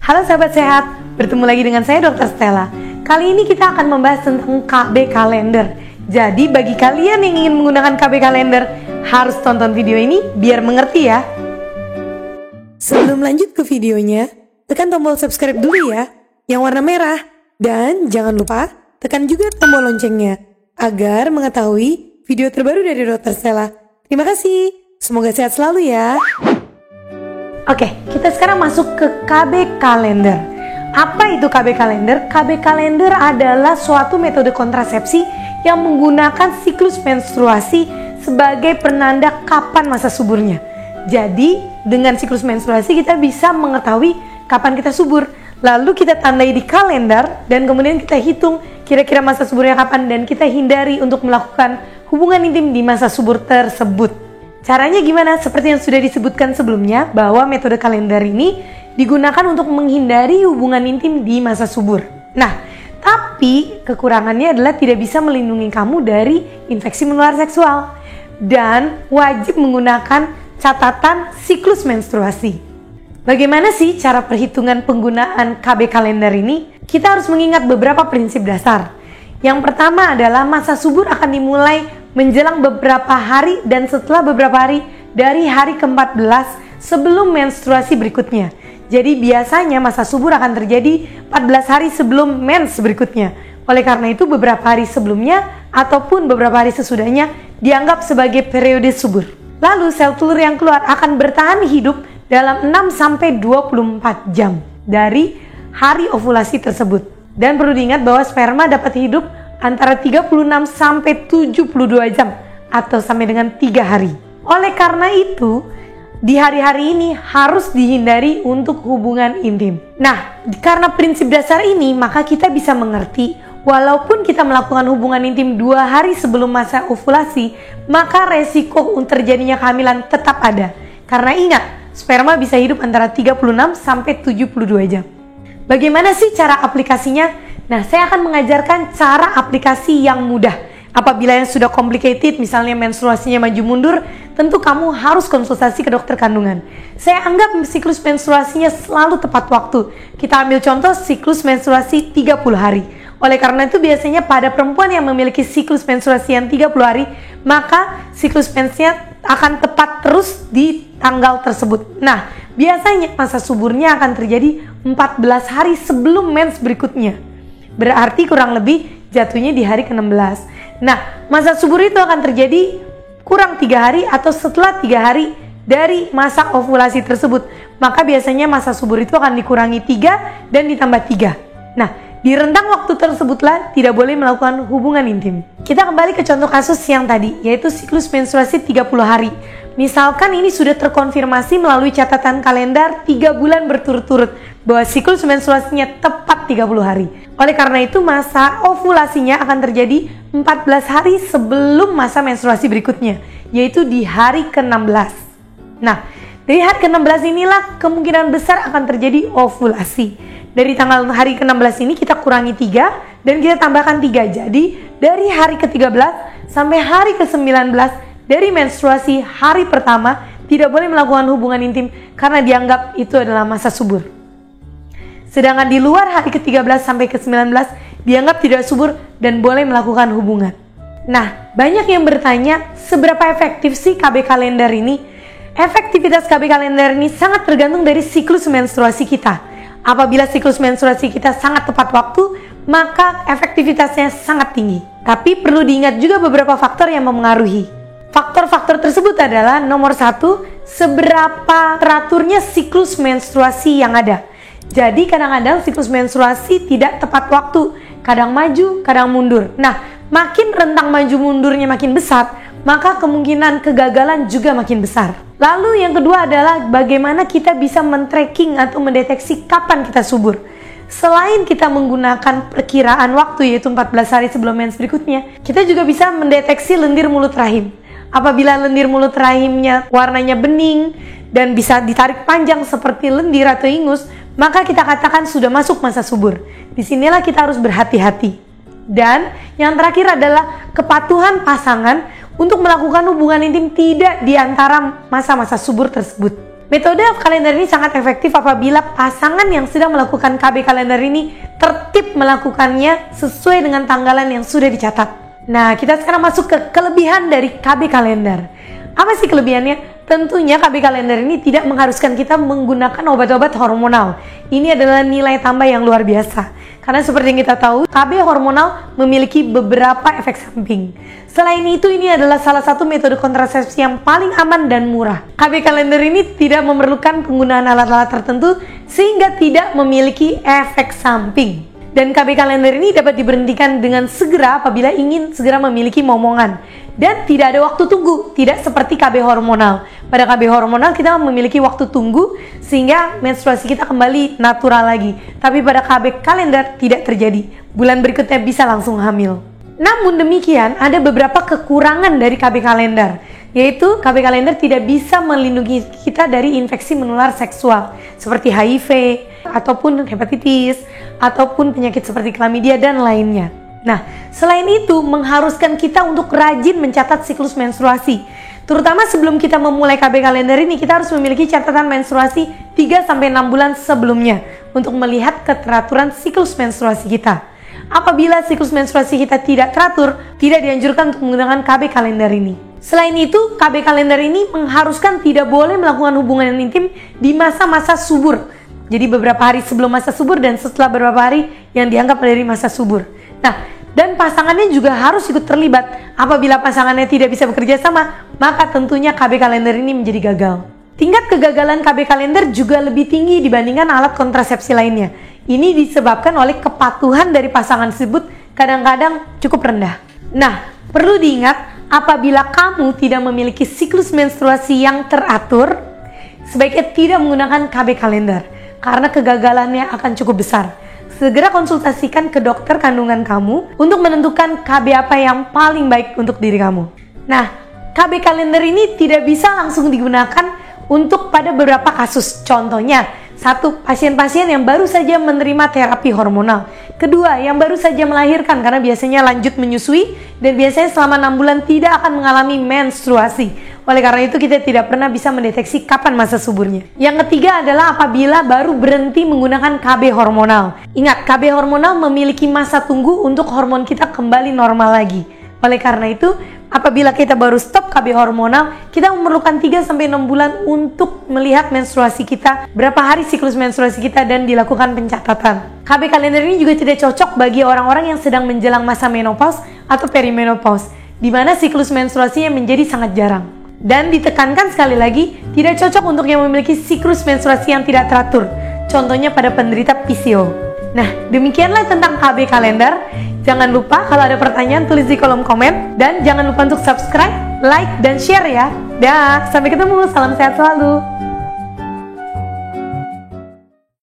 Halo sahabat sehat, bertemu lagi dengan saya Dr. Stella. Kali ini kita akan membahas tentang KB kalender. Jadi bagi kalian yang ingin menggunakan KB kalender, harus tonton video ini biar mengerti ya. Sebelum lanjut ke videonya, tekan tombol subscribe dulu ya, yang warna merah. Dan jangan lupa tekan juga tombol loncengnya, agar mengetahui video terbaru dari Dr. Stella. Terima kasih, semoga sehat selalu ya. Oke, kita sekarang masuk ke KB kalender. Apa itu KB kalender? KB kalender adalah suatu metode kontrasepsi yang menggunakan siklus menstruasi sebagai penanda kapan masa suburnya. Jadi, dengan siklus menstruasi kita bisa mengetahui kapan kita subur. Lalu kita tandai di kalender dan kemudian kita hitung kira-kira masa suburnya kapan dan kita hindari untuk melakukan hubungan intim di masa subur tersebut. Caranya gimana? Seperti yang sudah disebutkan sebelumnya, bahwa metode kalender ini digunakan untuk menghindari hubungan intim di masa subur. Nah, tapi kekurangannya adalah tidak bisa melindungi kamu dari infeksi menular seksual dan wajib menggunakan catatan siklus menstruasi. Bagaimana sih cara perhitungan penggunaan KB kalender ini? Kita harus mengingat beberapa prinsip dasar. Yang pertama adalah masa subur akan dimulai menjelang beberapa hari dan setelah beberapa hari dari hari ke-14 sebelum menstruasi berikutnya. Jadi biasanya masa subur akan terjadi 14 hari sebelum mens berikutnya. Oleh karena itu beberapa hari sebelumnya ataupun beberapa hari sesudahnya dianggap sebagai periode subur. Lalu sel telur yang keluar akan bertahan hidup dalam 6-24 jam dari hari ovulasi tersebut. Dan perlu diingat bahwa sperma dapat hidup antara 36-72 jam atau sampai dengan 3 hari. Oleh karena itu, di hari-hari ini harus dihindari untuk hubungan intim. Nah, karena prinsip dasar ini, maka kita bisa mengerti walaupun kita melakukan hubungan intim 2 hari sebelum masa ovulasi, maka resiko terjadinya kehamilan tetap ada. Karena ingat, sperma bisa hidup antara 36-72 jam. Bagaimana sih cara aplikasinya? Nah, saya akan mengajarkan cara aplikasi yang mudah. Apabila yang sudah complicated, misalnya menstruasinya maju mundur, tentu kamu harus konsultasi ke dokter kandungan. Saya anggap siklus menstruasinya selalu tepat waktu. Kita ambil contoh siklus menstruasi 30 hari. Oleh karena itu biasanya pada perempuan yang memiliki siklus menstruasi yang 30 hari, maka siklus mensnya akan tepat terus di tanggal tersebut. Nah, biasanya masa suburnya akan terjadi 14 hari sebelum mens berikutnya. Berarti kurang lebih jatuhnya di hari ke-16. Nah, masa subur itu akan terjadi kurang 3 hari atau setelah 3 hari dari masa ovulasi tersebut. Maka biasanya masa subur itu akan dikurangi 3 dan ditambah 3. Nah, di rentang waktu tersebutlah tidak boleh melakukan hubungan intim. Kita kembali ke contoh kasus yang tadi, yaitu siklus menstruasi 30 hari. Misalkan ini sudah terkonfirmasi melalui catatan kalender 3 bulan berturut-turut bahwa siklus menstruasinya tepat 30 hari. Oleh karena itu masa ovulasinya akan terjadi 14 hari sebelum masa menstruasi berikutnya, yaitu di hari ke-16. Nah, dari hari ke-16 inilah kemungkinan besar akan terjadi ovulasi. Dari tanggal hari ke-16 ini kita kurangi 3 dan kita tambahkan 3. Jadi dari hari ke-13 sampai hari ke-19 dari menstruasi hari pertama tidak boleh melakukan hubungan intim karena dianggap itu adalah masa subur. Sedangkan di luar hari ke-13 sampai ke-19 dianggap tidak subur dan boleh melakukan hubungan. Nah, banyak yang bertanya seberapa efektif sih KB kalender ini? Efektivitas KB kalender ini sangat tergantung dari siklus menstruasi kita. Apabila siklus menstruasi kita sangat tepat waktu, maka efektivitasnya sangat tinggi. Tapi perlu diingat juga beberapa faktor yang memengaruhi. Faktor-faktor tersebut adalah nomor 1, seberapa teraturnya siklus menstruasi yang ada. Jadi kadang-kadang siklus menstruasi tidak tepat waktu, kadang maju, kadang mundur. Nah, makin rentang maju mundurnya makin besar, maka kemungkinan kegagalan juga makin besar. Lalu yang kedua adalah bagaimana kita bisa men-tracking atau mendeteksi kapan kita subur. Selain kita menggunakan perkiraan waktu yaitu 14 hari sebelum mens berikutnya, kita juga bisa mendeteksi lendir mulut rahim. Apabila lendir mulut rahimnya warnanya bening dan bisa ditarik panjang seperti lendir atau ingus, maka kita katakan sudah masuk masa subur. Disinilah kita harus berhati-hati. Dan yang terakhir adalah kepatuhan pasangan untuk melakukan hubungan intim tidak di antara masa-masa subur tersebut. Metode kalender ini sangat efektif apabila pasangan yang sedang melakukan KB kalender ini tertib melakukannya sesuai dengan tanggalan yang sudah dicatat. Nah, kita sekarang masuk ke kelebihan dari KB kalender. Apa sih kelebihannya? Tentunya KB kalender ini tidak mengharuskan kita menggunakan obat-obat hormonal. Ini adalah nilai tambah yang luar biasa. Karena seperti yang kita tahu, KB hormonal memiliki beberapa efek samping. Selain itu, ini adalah salah satu metode kontrasepsi yang paling aman dan murah. KB kalender ini tidak memerlukan penggunaan alat-alat tertentu sehingga tidak memiliki efek samping. Dan KB kalender ini dapat diberhentikan dengan segera apabila ingin segera memiliki momongan. Dan tidak ada waktu tunggu, tidak seperti KB hormonal. Pada KB hormonal kita memiliki waktu tunggu sehingga menstruasi kita kembali natural lagi. Tapi pada KB kalender tidak terjadi. Bulan berikutnya bisa langsung hamil. Namun demikian, ada beberapa kekurangan dari KB kalender, yaitu KB kalender tidak bisa melindungi kita dari infeksi menular seksual seperti HIV, ataupun hepatitis, ataupun penyakit seperti chlamydia dan lainnya. Nah, selain itu mengharuskan kita untuk rajin mencatat siklus menstruasi. Terutama sebelum kita memulai KB kalender ini, kita harus memiliki catatan menstruasi 3-6 bulan sebelumnya untuk melihat keteraturan siklus menstruasi kita. Apabila siklus menstruasi kita tidak teratur, tidak dianjurkan untuk menggunakan KB kalender ini. Selain itu, KB kalender ini mengharuskan tidak boleh melakukan hubungan intim di masa-masa subur. Jadi beberapa hari sebelum masa subur dan setelah beberapa hari yang dianggap dari masa subur. Nah, dan pasangannya juga harus ikut terlibat. Apabila pasangannya tidak bisa bekerja sama, maka tentunya KB kalender ini menjadi gagal. Tingkat kegagalan KB kalender juga lebih tinggi dibandingkan alat kontrasepsi lainnya. Ini disebabkan oleh kepatuhan dari pasangan tersebut kadang-kadang cukup rendah. Nah, perlu diingat apabila kamu tidak memiliki siklus menstruasi yang teratur, sebaiknya tidak menggunakan KB kalender karena kegagalannya akan cukup besar. Segera konsultasikan ke dokter kandungan kamu untuk menentukan KB apa yang paling baik untuk diri kamu. Nah, KB kalender ini tidak bisa langsung digunakan untuk pada beberapa kasus. Contohnya, 1. Pasien-pasien yang baru saja menerima terapi hormonal. 2. Yang baru saja melahirkan karena biasanya lanjut menyusui dan biasanya selama 6 bulan tidak akan mengalami menstruasi. Oleh karena itu kita tidak pernah bisa mendeteksi kapan masa suburnya. Yang ketiga adalah apabila baru berhenti menggunakan KB hormonal. Ingat, KB hormonal memiliki masa tunggu untuk hormon kita kembali normal lagi. Oleh karena itu, apabila kita baru stop KB hormonal, kita memerlukan 3-6 bulan untuk melihat menstruasi kita, berapa hari siklus menstruasi kita, dan dilakukan pencatatan. KB kalender ini juga tidak cocok bagi orang-orang yang sedang menjelang masa menopause atau perimenopause, di mana siklus menstruasinya menjadi sangat jarang. Dan ditekankan sekali lagi, tidak cocok untuk yang memiliki siklus menstruasi yang tidak teratur, contohnya pada penderita PCO. Nah, demikianlah tentang KB kalender. Jangan lupa kalau ada pertanyaan tulis di kolom komen. Dan jangan lupa untuk subscribe, like, dan share ya. Dah, sampai ketemu, salam sehat selalu.